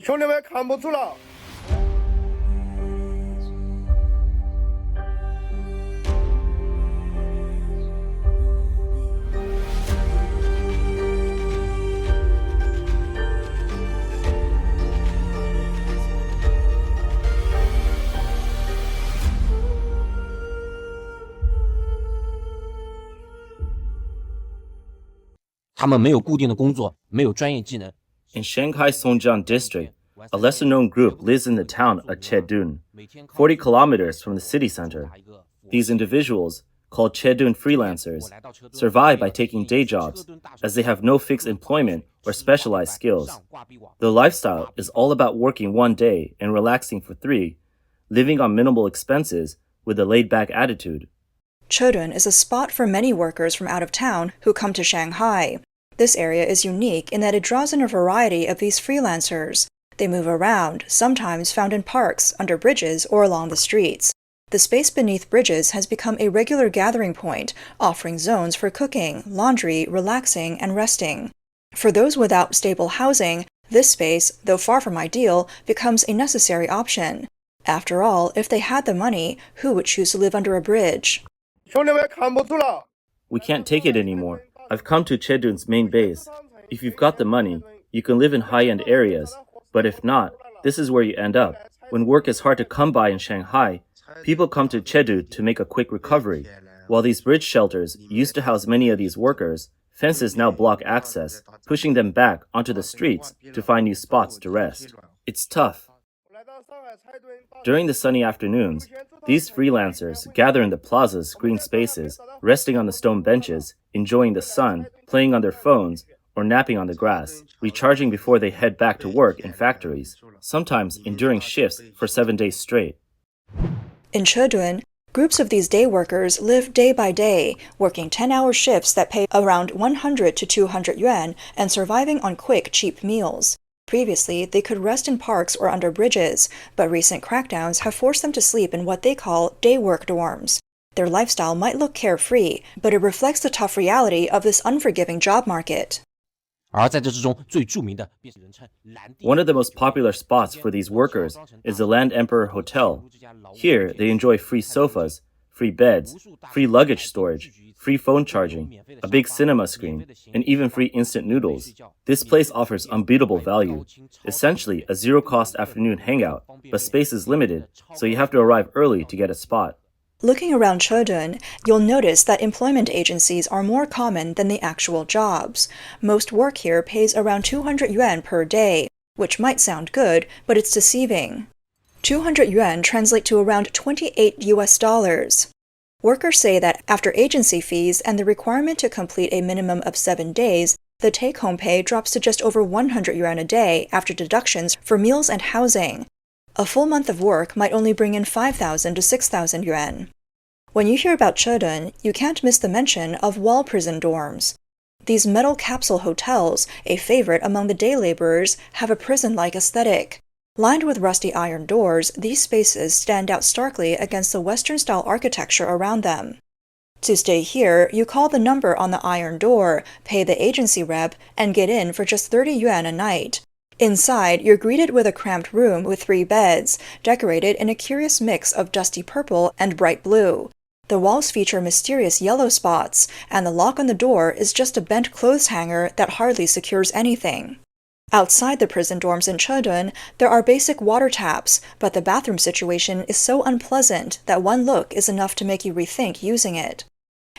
兄弟们看不住了。他们没有固定的工作，没有专业技能。In Shanghai's Songjiang district, a lesser-known group lives in the town of Chedun, 40 kilometers from the city center. These individuals, called Chun Freelancers, survive by taking day jobs, as they have no fixed employment or specialized skills. Their lifestyle is all about working one day and relaxing for 3, living on minimal expenses with a laid-back attitude. Chedun is a spot for many workers from out of town who come to Shanghai. This area is unique in that it draws in a variety of these freelancers. They move around, sometimes found in parks, under bridges, or along the streets. The space beneath bridges has become a regular gathering point, offering zones for cooking, laundry, relaxing, and resting. For those without stable housing, this space, though far from ideal, becomes a necessary option. After all, if they had the money, who would choose to live under a bridge? 兄弟们看不住了。 We can't take it anymore. I've come to Chedun's main base. If you've got the money, you can live in high-end areas. But if not, this is where you end up. When work is hard to come by in Shanghai, people come to Chedun to make a quick recovery. While these bridge shelters used to house many of these workers, fences now block access, pushing them back onto the streets to find new spots to rest. It's tough. During the sunny afternoons, these freelancers gather in the plaza's green spaces, resting on the stone benches, enjoying the sun, playing on their phones, or napping on the grass, recharging before they head back to work in factories, sometimes enduring shifts for 7 days straight. In Chedun, groups of these day workers live day by day, working 10-hour shifts that pay around 100 to 200 yuan and surviving on quick, cheap meals. Previously, they could rest in parks or under bridges, but recent crackdowns have forced them to sleep in what they call day work dorms. Their lifestyle might look carefree, but it reflects the tough reality of this unforgiving job market. 而在这之中，最著名的便是人称蓝地。 One of the most popular spots for these workers is the Land Emperor Hotel. Here, they enjoy free sofas, free beds, free luggage storage, free phone charging, a big cinema screen, and even free instant noodles. This place offers unbeatable value. Essentially, a zero-cost afternoon hangout, but space is limited, so you have to arrive early to get a spot. Looking around Chedun, you'll notice that employment agencies are more common than the actual jobs. Most work here pays around 200 yuan per day, which might sound good, but it's deceiving. 200 yuan translate to around $28. Workers say that after agency fees and the requirement to complete a minimum of 7 days, the take-home pay drops to just over 100 yuan a day after deductions for meals and housing. A full month of work might only bring in 5,000 to 6,000 yuan. When you hear about Chedun, you can't miss the mention of wall prison dorms. These metal capsule hotels, a favorite among the day laborers, have a prison-like aesthetic. Lined with rusty iron doors, these spaces stand out starkly against the Western-style architecture around them. To stay here, you call the number on the iron door, pay the agency rep, and get in for just 30 yuan a night. Inside, you're greeted with a cramped room with 3 beds, decorated in a curious mix of dusty purple and bright blue. The walls feature mysterious yellow spots, and the lock on the door is just a bent clothes hanger that hardly secures anything. Outside the prison dorms in Chedun, there are basic water taps, but the bathroom situation is so unpleasant that one look is enough to make you rethink using it.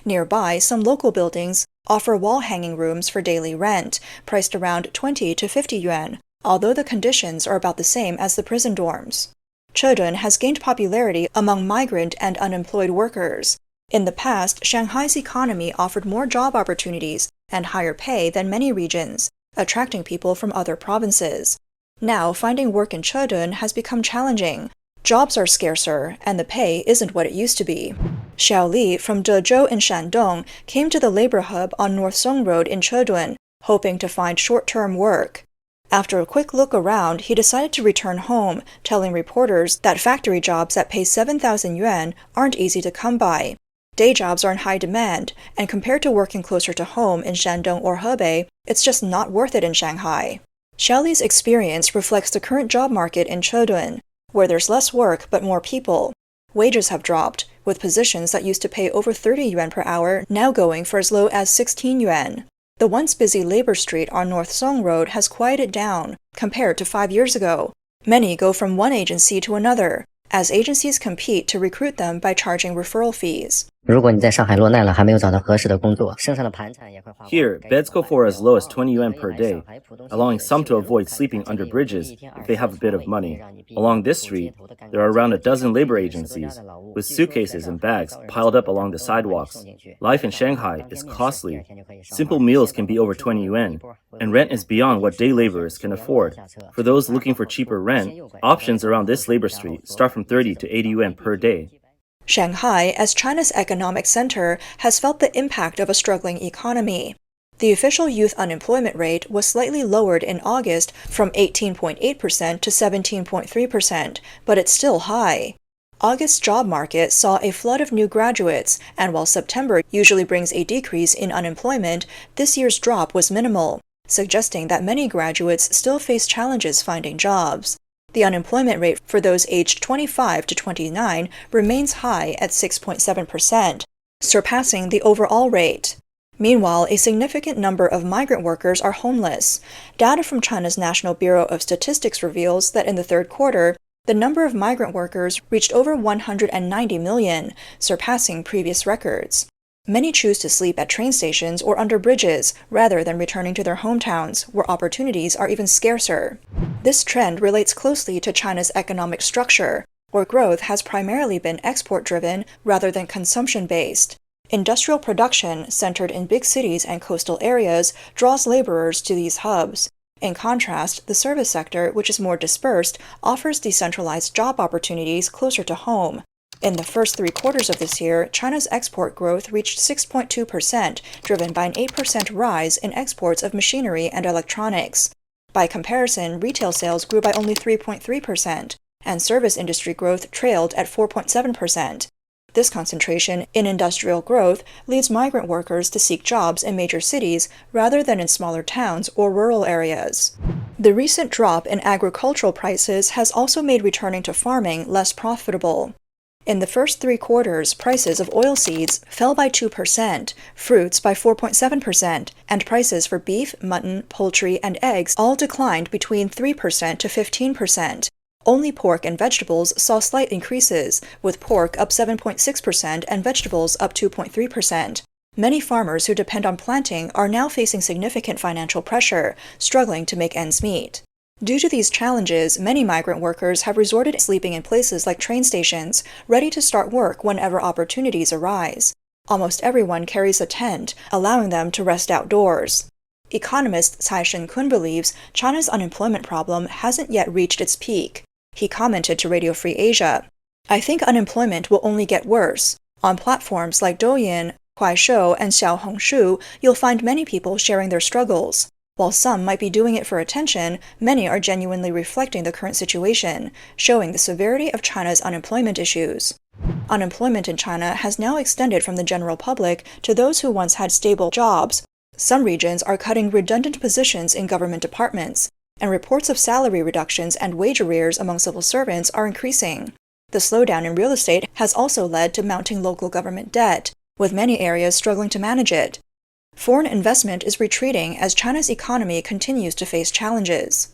Nearby, some local buildings offer wall-hanging rooms for daily rent, priced around 20 to 50 yuan, although the conditions are about the same as the prison dorms. Chedun has gained popularity among migrant and unemployed workers. In the past, Shanghai's economy offered more job opportunities and higher pay than many regions, attracting people from other provinces. Now, finding work in Chedun has become challenging. Jobs are scarcer, and the pay isn't what it used to be. Xiao Li from Dezhou in Shandong came to the labor hub on North Song Road in Chedun, hoping to find short-term work. After a quick look around, he decided to return home, telling reporters that factory jobs that pay 7,000 yuan aren't easy to come by. Day jobs are in high demand, and compared to working closer to home in Shandong or Hebei, it's just not worth it in Shanghai. Xiaoli's experience reflects the current job market in Chedun, where there's less work but more people. Wages have dropped, with positions that used to pay over 30 yuan per hour now going for as low as 16 yuan. The once busy labor street on North Song Road has quieted down, compared to 5 years ago. Many go from one agency to another, as agencies compete to recruit them by charging referral fees. Here, beds go for as low as 20 yuan per day, allowing some to avoid sleeping under bridges if they have a bit of money. Along this street, there are around a dozen labor agencies, with suitcases and bags piled up along the sidewalks. Life in Shanghai is costly. Simple meals can be over 20 yuan, and rent is beyond what day laborers can afford. For those looking for cheaper rent, options around this labor street start from 30 to 80 yuan per day. Shanghai, as China's economic center, has felt the impact of a struggling economy. The official youth unemployment rate was slightly lowered in August from 18.8% to 17.3%, but it's still high. August's job market saw a flood of new graduates, and while September usually brings a decrease in unemployment, this year's drop was minimal, suggesting that many graduates still face challenges finding jobs. The unemployment rate for those aged 25 to 29 remains high at 6.7%, surpassing the overall rate. Meanwhile, a significant number of migrant workers are homeless. Data from China's National Bureau of Statistics reveals that in the third quarter, the number of migrant workers reached over 190 million, surpassing previous records. Many choose to sleep at train stations or under bridges rather than returning to their hometowns, where opportunities are even scarcer. This trend relates closely to China's economic structure, where growth has primarily been export-driven rather than consumption-based. Industrial production, centered in big cities and coastal areas, draws laborers to these hubs. In contrast, the service sector, which is more dispersed, offers decentralized job opportunities closer to home. In the first 3 quarters of this year, China's export growth reached 6.2%, driven by an 8% rise in exports of machinery and electronics. By comparison, retail sales grew by only 3.3%, and service industry growth trailed at 4.7%. This concentration in industrial growth leads migrant workers to seek jobs in major cities rather than in smaller towns or rural areas. The recent drop in agricultural prices has also made returning to farming less profitable. In the first 3 quarters, prices of oilseeds fell by 2%, fruits by 4.7%, and prices for beef, mutton, poultry, and eggs all declined between 3% to 15%. Only pork and vegetables saw slight increases, with pork up 7.6% and vegetables up 2.3%. Many farmers who depend on planting are now facing significant financial pressure, struggling to make ends meet. Due to these challenges, many migrant workers have resorted to sleeping in places like train stations, ready to start work whenever opportunities arise. Almost everyone carries a tent, allowing them to rest outdoors. Economist Cai Shen-kun believes China's unemployment problem hasn't yet reached its peak. He commented to Radio Free Asia, "I think unemployment will only get worse. On platforms like Douyin, Kuaishou, and Xiaohongshu, you'll find many people sharing their struggles. While some might be doing it for attention, many are genuinely reflecting the current situation, showing the severity of China's unemployment issues." Unemployment in China has now extended from the general public to those who once had stable jobs. Some regions are cutting redundant positions in government departments, and reports of salary reductions and wage arrears among civil servants are increasing. The slowdown in real estate has also led to mounting local government debt, with many areas struggling to manage it. Foreign investment is retreating as China's economy continues to face challenges.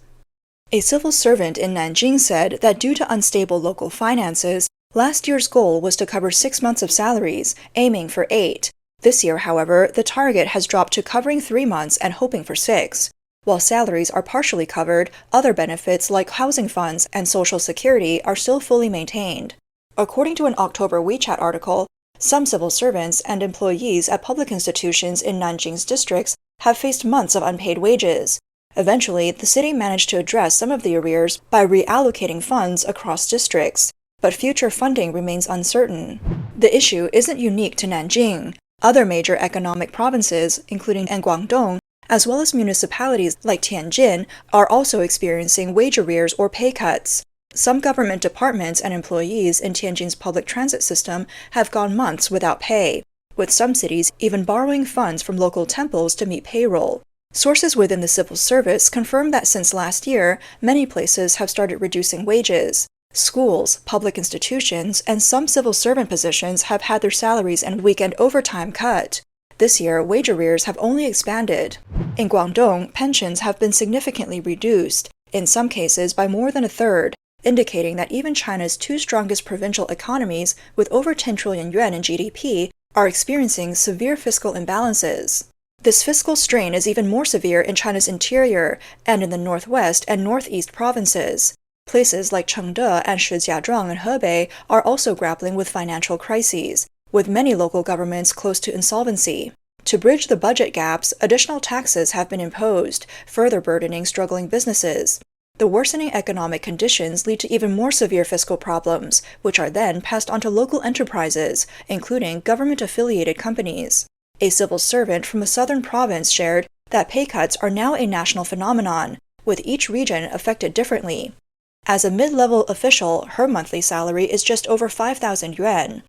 A civil servant in Nanjing said that due to unstable local finances, last year's goal was to cover 6 months of salaries, aiming for 8. This year, however, the target has dropped to covering 3 months and hoping for 6. While salaries are partially covered, other benefits like housing funds and social security are still fully maintained. According to an October WeChat article, some civil servants and employees at public institutions in Nanjing's districts have faced months of unpaid wages. Eventually, the city managed to address some of the arrears by reallocating funds across districts, but future funding remains uncertain. The issue isn't unique to Nanjing. Other major economic provinces, including Guangdong, as well as municipalities like Tianjin, are also experiencing wage arrears or pay cuts. Some government departments and employees in Tianjin's public transit system have gone months without pay, with some cities even borrowing funds from local temples to meet payroll. Sources within the civil service confirm that since last year, many places have started reducing wages. Schools, public institutions, and some civil servant positions have had their salaries and weekend overtime cut. This year, wage arrears have only expanded. In Guangdong, pensions have been significantly reduced, in some cases by more than a third, indicating that even China's two strongest provincial economies, with over 10 trillion yuan in GDP, are experiencing severe fiscal imbalances. This fiscal strain is even more severe in China's interior and in the northwest and northeast provinces. Places like Chengde and Shijiazhuang and Hebei are also grappling with financial crises, with many local governments close to insolvency. To bridge the budget gaps, additional taxes have been imposed, further burdening struggling businesses. The worsening economic conditions lead to even more severe fiscal problems, which are then passed on to local enterprises, including government-affiliated companies. A civil servant from a southern province shared that pay cuts are now a national phenomenon, with each region affected differently. As a mid-level official, her monthly salary is just over 5,000 yuan.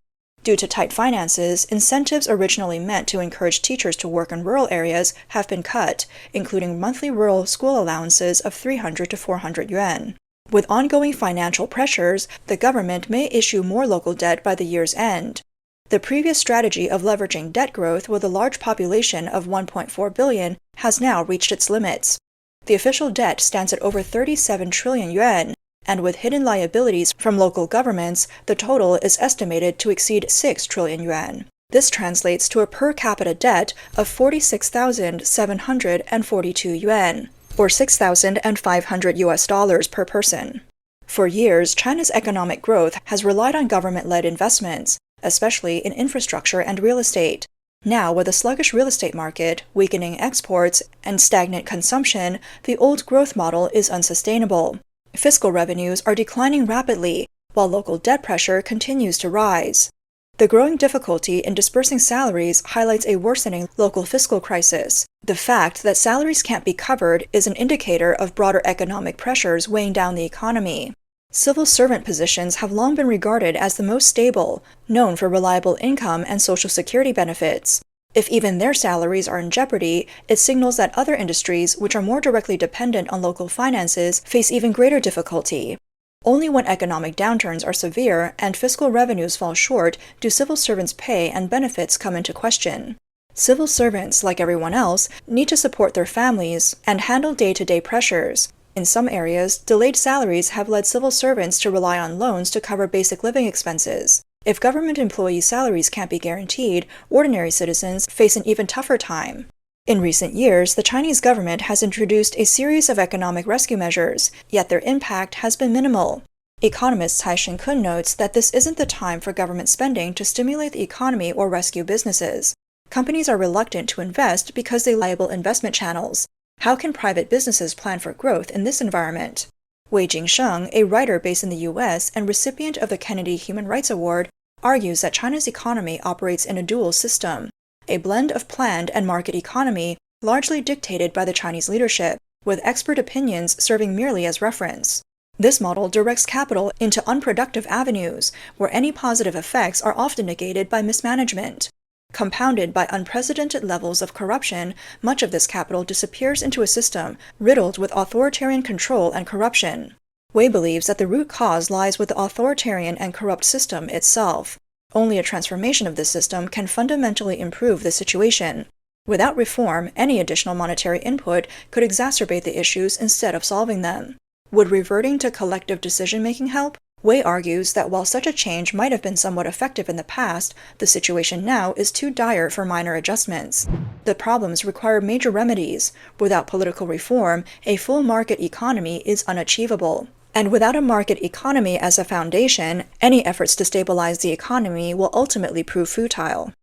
Due to tight finances, incentives originally meant to encourage teachers to work in rural areas have been cut, including monthly rural school allowances of 300 to 400 yuan. With ongoing financial pressures, the government may issue more local debt by the year's end. The previous strategy of leveraging debt growth with a large population of 1.4 billion has now reached its limits. The official debt stands at over 37 trillion yuan, and with hidden liabilities from local governments, the total is estimated to exceed 6 trillion yuan. This translates to a per capita debt of 46,742 yuan, or $6,500 per person. For years, China's economic growth has relied on government-led investments, especially in infrastructure and real estate. Now, with a sluggish real estate market, weakening exports, and stagnant consumption, the old growth model is unsustainable. Fiscal revenues are declining rapidly, while local debt pressure continues to rise. The growing difficulty in dispersing salaries highlights a worsening local fiscal crisis. The fact that salaries can't be covered is an indicator of broader economic pressures weighing down the economy. Civil servant positions have long been regarded as the most stable, known for reliable income and social security benefits. If even their salaries are in jeopardy, it signals that other industries, which are more directly dependent on local finances, face even greater difficulty. Only when economic downturns are severe and fiscal revenues fall short do civil servants' pay and benefits come into question. Civil servants, like everyone else, need to support their families and handle day-to-day pressures. In some areas, delayed salaries have led civil servants to rely on loans to cover basic living expenses. If government employees' salaries can't be guaranteed, ordinary citizens face an even tougher time. In recent years, the Chinese government has introduced a series of economic rescue measures, yet their impact has been minimal. Economist Cai Shin-kun notes that this isn't the time for government spending to stimulate the economy or rescue businesses. Companies are reluctant to invest because they lack reliable investment channels. How can private businesses plan for growth in this environment? Wei Jingsheng, a writer based in the U.S. and recipient of the Kennedy Human Rights Award, argues that China's economy operates in a dual system, a blend of planned and market economy largely dictated by the Chinese leadership, with expert opinions serving merely as reference. This model directs capital into unproductive avenues, where any positive effects are often negated by mismanagement. Compounded by unprecedented levels of corruption, much of this capital disappears into a system riddled with authoritarian control and corruption. Wei believes that the root cause lies with the authoritarian and corrupt system itself. Only a transformation of this system can fundamentally improve the situation. Without reform, any additional monetary input could exacerbate the issues instead of solving them. Would reverting to collective decision-making help? Wei argues that while such a change might have been somewhat effective in the past, the situation now is too dire for minor adjustments. The problems require major remedies. Without political reform, a full market economy is unachievable. And without a market economy as a foundation, any efforts to stabilize the economy will ultimately prove futile.